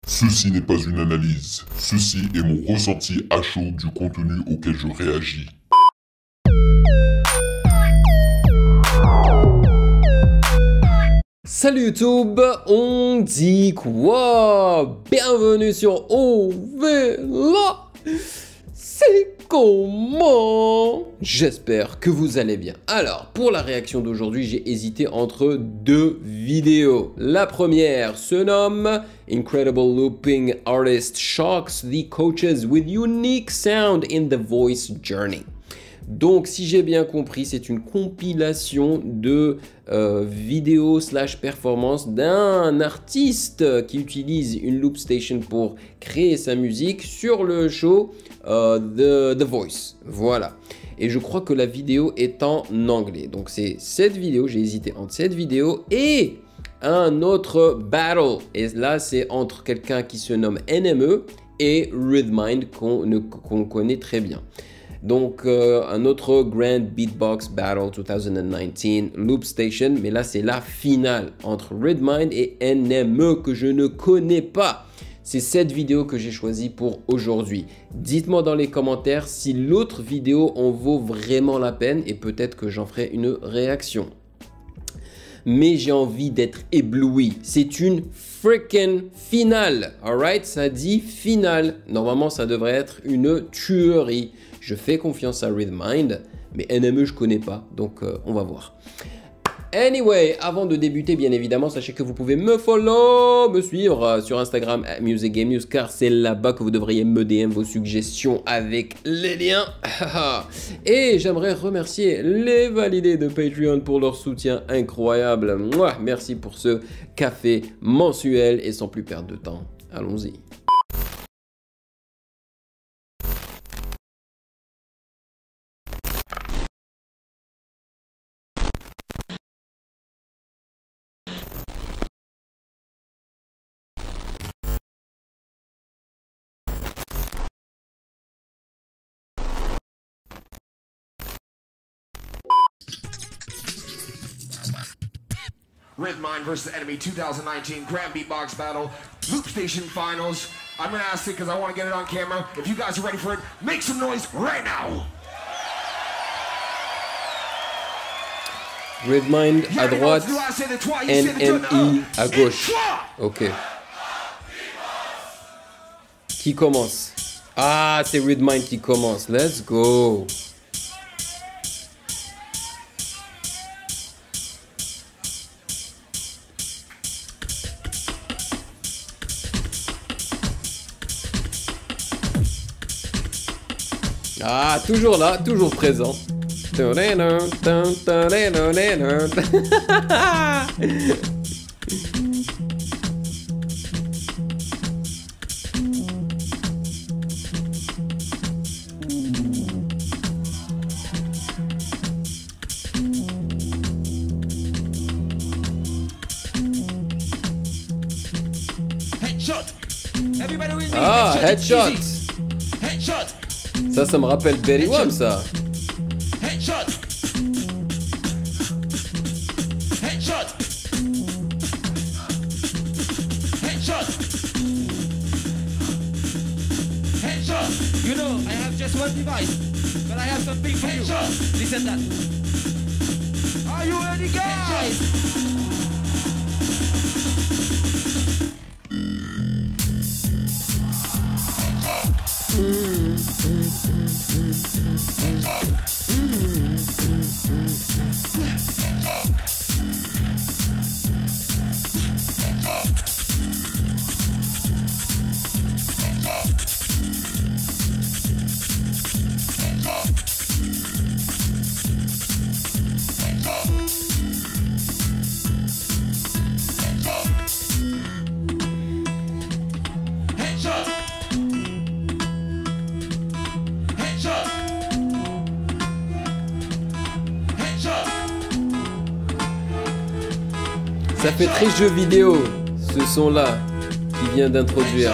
Ceci n'est pas une analyse, ceci est mon ressenti à chaud du contenu auquel je réagis. Salut YouTube, on dit quoi? Bienvenue sur OVLA. C'est comment? J'espère que vous allez bien. Alors, pour la réaction d'aujourd'hui, j'ai hésité entre deux vidéos. La première se nomme Incredible Looping Artist Shocks the Coaches with Unique Sound in the Voice Journey. Donc, si j'ai bien compris, c'est une compilation de vidéos / performances d'un artiste qui utilise une loop station pour créer sa musique sur le show The Voice. Voilà. Et je crois que la vidéo est en anglais. Donc, c'est cette vidéo. J'ai hésité entre cette vidéo et un autre battle. Et là, c'est entre quelqu'un qui se nomme NME et Rhythmind qu'on connaît très bien. Donc, un autre Grand Beatbox Battle 2019 Loop Station, mais là, c'est la finale entre Rhythmind et NME que je ne connais pas. C'est cette vidéo que j'ai choisie pour aujourd'hui. Dites-moi dans les commentaires si l'autre vidéo en vaut vraiment la peine et peut-être que j'en ferai une réaction. Mais j'ai envie d'être ébloui. C'est une freaking finale, alright? Ça dit finale. Normalement, ça devrait être une tuerie. Je fais confiance à Rhythmind, mais NME, je connais pas, donc on va voir. Anyway, avant de débuter, bien évidemment, sachez que vous pouvez me follow, me suivre sur Instagram @musicgamenews, car c'est là-bas que vous devriez me DM vos suggestions avec les liens. Et j'aimerais remercier les validés de Patreon pour leur soutien incroyable. Mouah, merci pour ce café mensuel et sans plus perdre de temps, allons-y. Rhythmind vs. Enemy 2019 Grand Beatbox Battle Loop Station Finals. I'm gonna ask it because I want to get it on camera. If you guys are ready for it, make some noise right now. Rhythmind à droite, NME à gauche. Ok. Qui commence? Ah, c'est Rhythmind qui commence. Let's go. Ah, toujours là, toujours présent. Ah, headshot. Ça me rappelle Berry Wham, ça. Headshot. Headshot. Headshot. Headshot. You know, I have just one device, but I have something for you. Listen that. Are you ready, guys? Ça fait très jeu vidéo, ce son-là, qui vient d'introduire.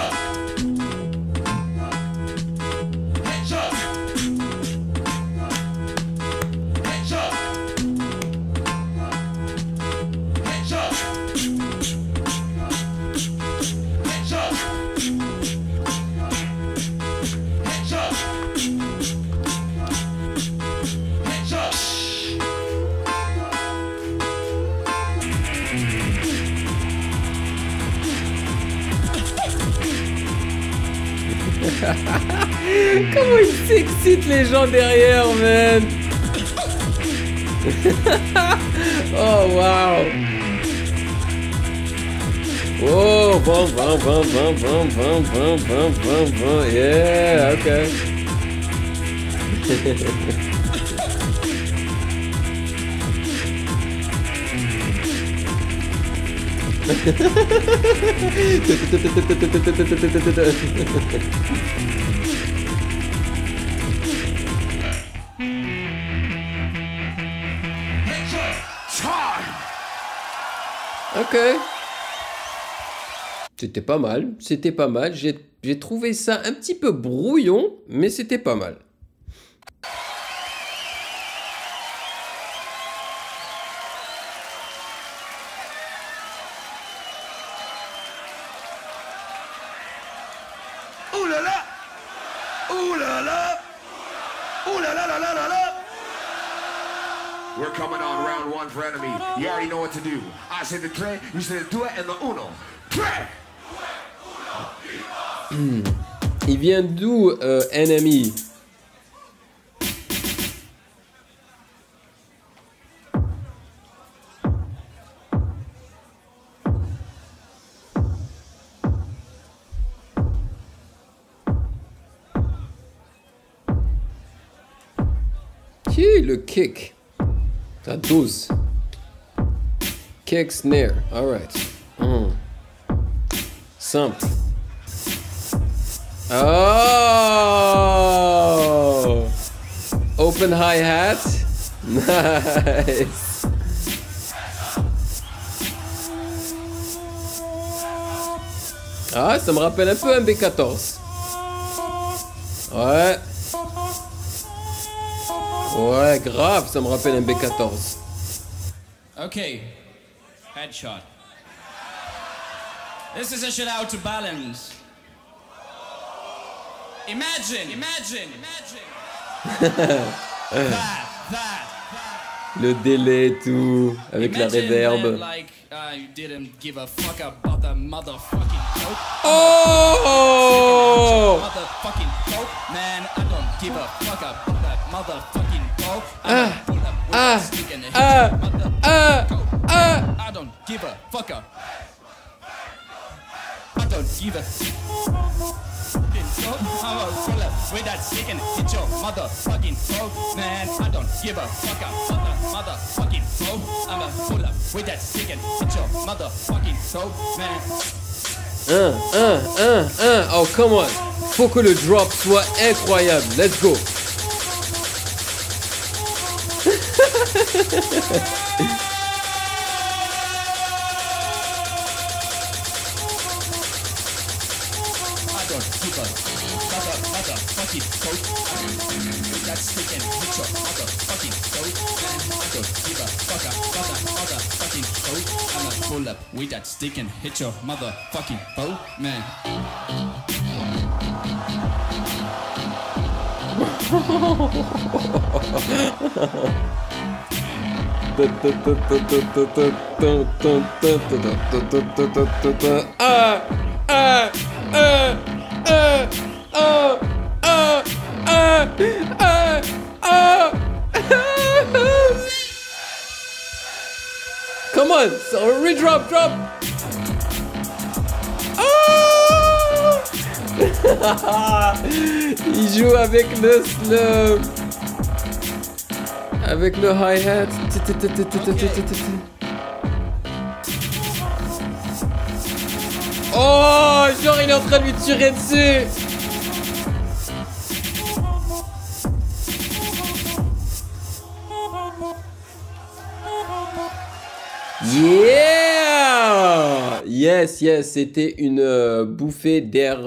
Comment il s'excite les gens derrière, man. Oh, wow. Oh, 20, 20, 20, 20, 20, 20, 20, 20, 20, 20. Yeah, okay. Ok. C'était pas mal, c'était pas mal. J'ai trouvé ça un petit peu brouillon, mais c'était pas mal. Ouh là là! Ouh là là! Ouh là là là là là là! We're coming on round one for enemy. You already know what to do. I say the tre, you say the due, and the uno. Tre! Il vient d'où, Enemy? Qui le kick? À 12. Kick, snare. Alright. Simple. Oh! Open hi-hat. Nice. Ah, ça me rappelle un peu un B14. Ouais. Ouais, grave, ça me rappelle un B14. Okay, headshot. This is a shit out to balance. Imagine. that. Le délai et tout, avec la reverb. Then, like, you didn't give a fuck about the motherfucking coke. Oh! Motherfucking coke, man. I don't give a fuck about that motherfucking coke. I don't give a fuck up. I don't give a I'm a pull up with that stick and hit your motherfucking throat, man. I don't give a fuck about the motherfucking throat. I'm a pull up with that stick and hit your motherfucking throat, man. Oh, come on. Faut que le drop soit incroyable. Let's go. I don't give a motherfucking throat. With that stick and hit your motherfucking throat, man. I don't give a fuck about the motherfucking throat. I'm a pull up with that stick and hit your motherfucking throat, man. Come on, so redrop, drop. Il joue avec le avec le hi-hat. Oh, genre il est en train de lui tirer dessus. Yeah! Yes, c'était une bouffée d'air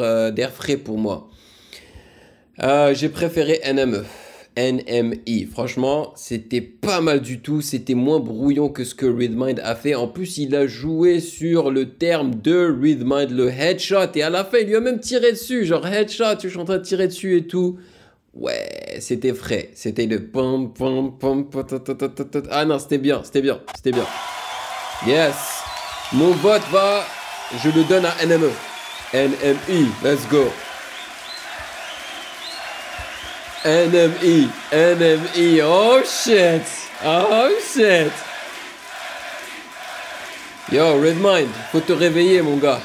frais pour moi. J'ai préféré NME. Franchement, c'était pas mal du tout. C'était moins brouillon que ce que Redmind a fait. En plus, il a joué sur le terme de Redmind, le headshot. Et à la fin, il lui a même tiré dessus. Genre, headshot, je suis en train de tirer dessus et tout. Ouais, c'était frais. C'était le pom pom pom. Ah non, c'était bien. Yes. Mon vote va... Je le donne à NME. NME, let's go. NME, NME, oh shit, oh shit. Yo, Redmind, faut te réveiller, mon gars.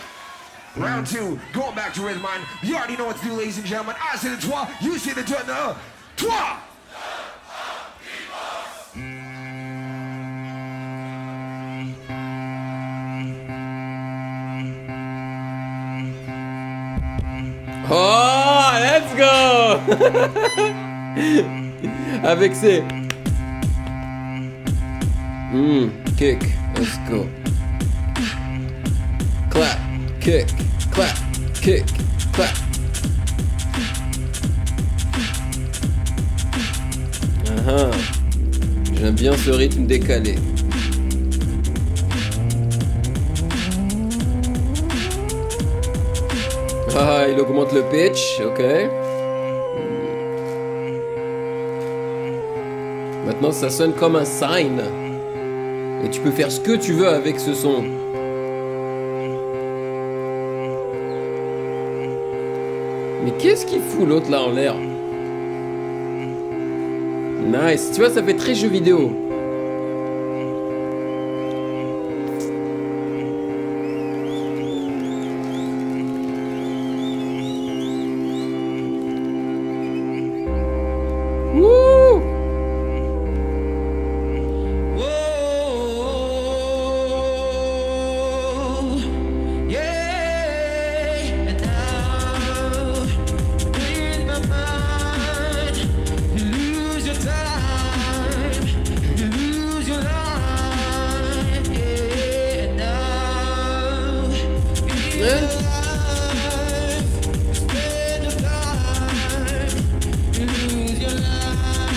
Round two, going back to rhythm mind. You already know what to do, ladies and gentlemen. I say the trois, you say the trois. Oh, let's go. Avec ses... kick, let's go. Clap, kick, clap, kick, clap. J'aime bien ce rythme décalé. Ah, il augmente le pitch, ok. Maintenant, ça sonne comme un sign. Et tu peux faire ce que tu veux avec ce son. Mais qu'est-ce qu'il fout l'autre là en l'air? Nice, tu vois, ça fait très jeu vidéo. Wouh!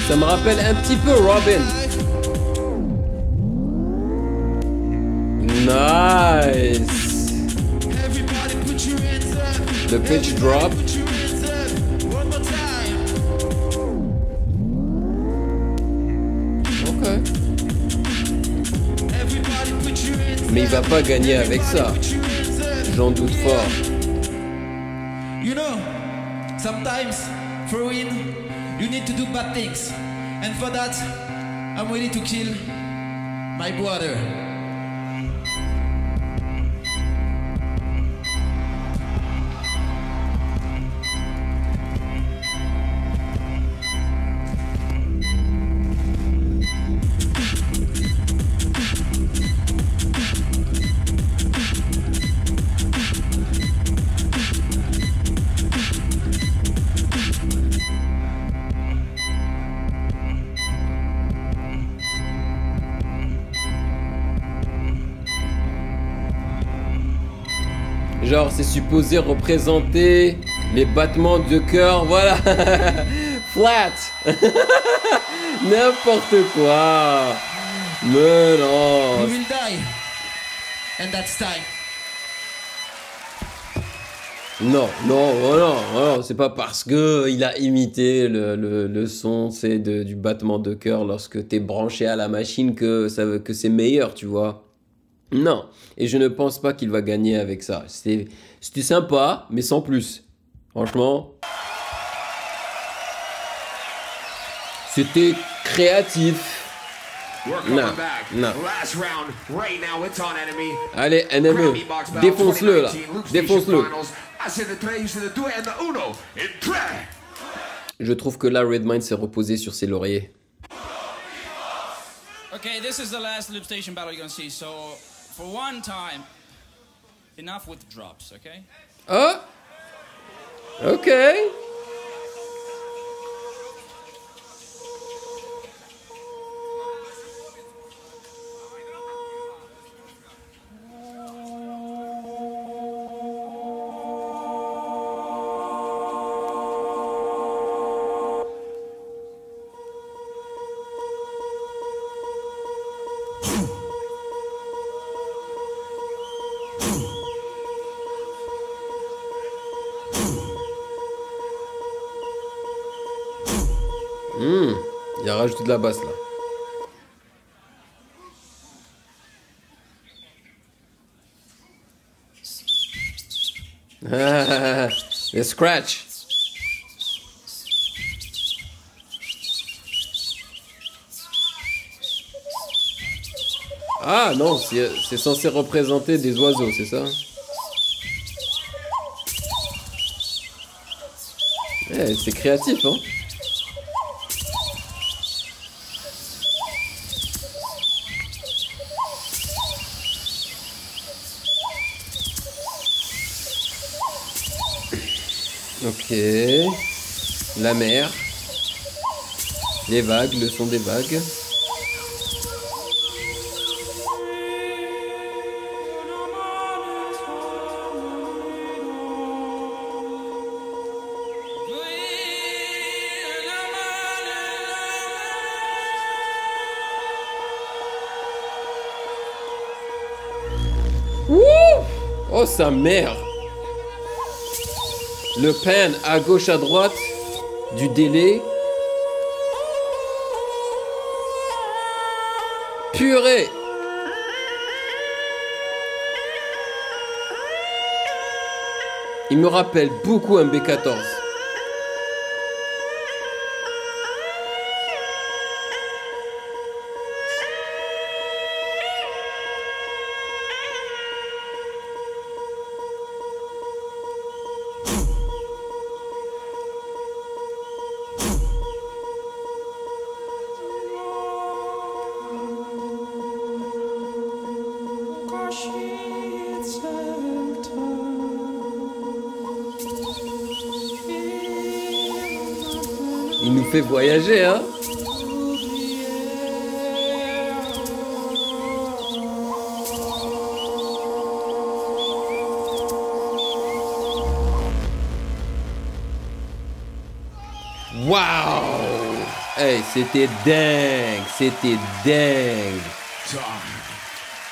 Ça me rappelle un petit peu Robin. Nice. The pitch drop. Ok. Mais il va pas gagner avec ça. J'en doute fort. You know, sometimes for win, you need to do bad things. And for that, I'm ready to kill my brother. Genre, c'est supposé représenter les battements de cœur, voilà. Flat. N'importe quoi. Mais non. You will die. And that's time. Non, non, non, non, c'est pas parce que il a imité le son, c'est du battement de cœur lorsque t'es branché à la machine que c'est meilleur, tu vois. Non, et je ne pense pas qu'il va gagner avec ça. C'était sympa, mais sans plus. Franchement, c'était créatif. Non, non. Allez, NME, défonce-le là, défonce-le. Je trouve que là, Redmind s'est reposé sur ses lauriers. Okay, this is the last loop station battle you're gonna see, so for one time, enough with drops, okay? Oh, ok. Il a rajouté de la basse là. Le scratch. Ah non, c'est censé représenter des oiseaux, c'est ça? Eh, c'est créatif, hein? Ok. La mer. Les vagues, le son des vagues. Wouh! Oh sa mère! Le pan à gauche à droite du délai. Purée! Il me rappelle beaucoup un B14. Il nous fait voyager, hein? Waouh! Hey, c'était dingue! C'était dingue!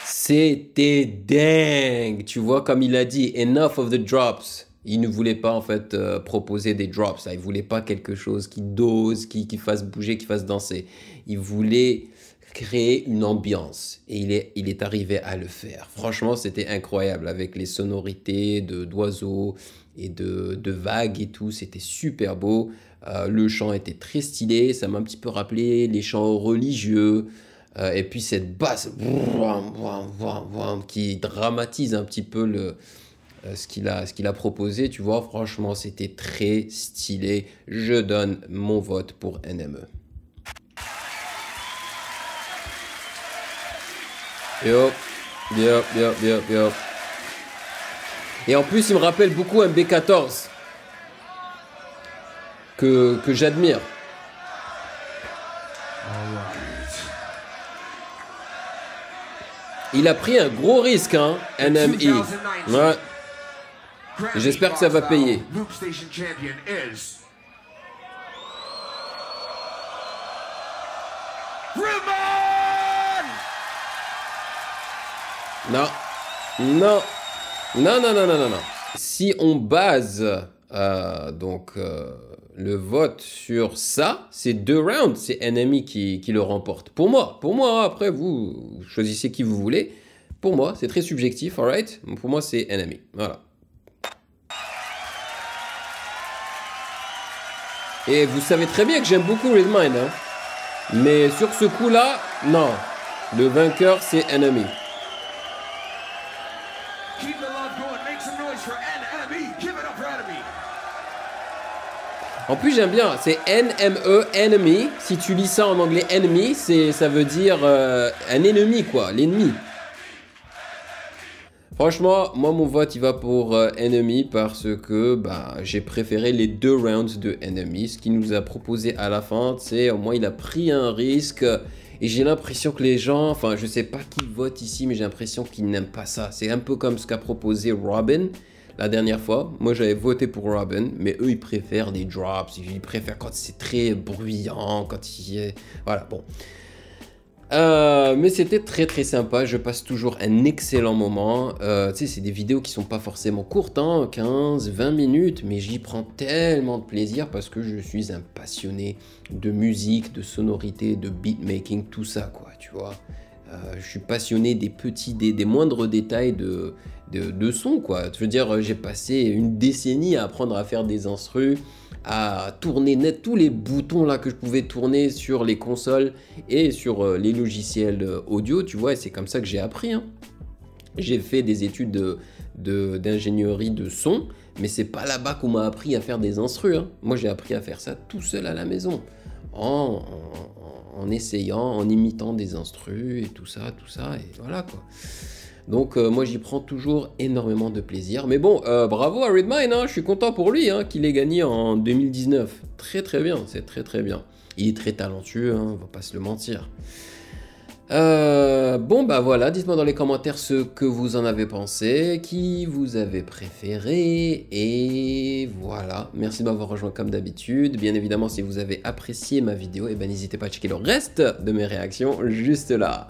C'était dingue! Tu vois, comme il a dit, enough of the drops. Il ne voulait pas en fait proposer des drops. Là. Il voulait pas quelque chose qui dose, qui fasse bouger, qui fasse danser. Il voulait créer une ambiance. Et il est arrivé à le faire. Franchement, c'était incroyable avec les sonorités d'oiseaux et de vagues et tout. C'était super beau. Le chant était très stylé. Ça m'a un petit peu rappelé les chants religieux. Et puis cette basse qui dramatise un petit peu ce qu'il a proposé, tu vois, franchement, c'était très stylé. Je donne mon vote pour NME. Yo. Et en plus, il me rappelle beaucoup un B14 que j'admire. Il a pris un gros risque, hein, NME. Ouais. J'espère que ça va payer. Non. Si on base le vote sur ça, c'est 2 rounds, c'est NME qui le remporte. Pour moi, après vous choisissez qui vous voulez. Pour moi, c'est très subjectif, alright. Pour moi, c'est NME. Voilà. Et vous savez très bien que j'aime beaucoup Redmine, hein. Mais sur ce coup-là, non. Le vainqueur, c'est NME. En plus, j'aime bien, c'est NME, enemy. Si tu lis ça en anglais, enemy, ça veut dire un ennemi, quoi, l'ennemi. Franchement, moi, mon vote, il va pour NME parce que j'ai préféré les 2 rounds de NME. Ce qu'il nous a proposé à la fin, c'est au moins, il a pris un risque. Et j'ai l'impression que les gens, enfin, je sais pas qui vote ici, mais j'ai l'impression qu'ils n'aiment pas ça. C'est un peu comme ce qu'a proposé Robin la dernière fois. Moi, j'avais voté pour Robin, mais eux, ils préfèrent des drops. Ils préfèrent quand c'est très bruyant, quand il est... Voilà, bon. Mais c'était très très sympa, je passe toujours un excellent moment. Tu sais, c'est des vidéos qui sont pas forcément courtes, hein, 15, 20 minutes, mais j'y prends tellement de plaisir parce que je suis un passionné de musique, de sonorité, de beatmaking, tout ça, quoi, tu vois. Je suis passionné des moindres détails de son, quoi. Je veux dire, j'ai passé une décennie à apprendre à faire des instrus, à tourner net tous les boutons là que je pouvais tourner sur les consoles et sur les logiciels audio, tu vois, et c'est comme ça que j'ai appris, hein. J'ai fait des études d'ingénierie de son, mais c'est pas là-bas qu'on m'a appris à faire des instrus, hein. Moi, j'ai appris à faire ça tout seul à la maison, en essayant, en imitant des instrus et tout ça, et voilà, quoi. Donc moi j'y prends toujours énormément de plaisir. Mais bon, bravo à Redmine, hein, je suis content pour lui, hein, qu'il ait gagné en 2019. Très très bien, c'est très très bien. Il est très talentueux, hein, on va pas se le mentir. Bon bah voilà, dites-moi dans les commentaires ce que vous en avez pensé, qui vous avez préféré, et voilà. Merci de m'avoir rejoint comme d'habitude. Bien évidemment, si vous avez apprécié ma vidéo, eh ben, n'hésitez pas à checker le reste de mes réactions juste là.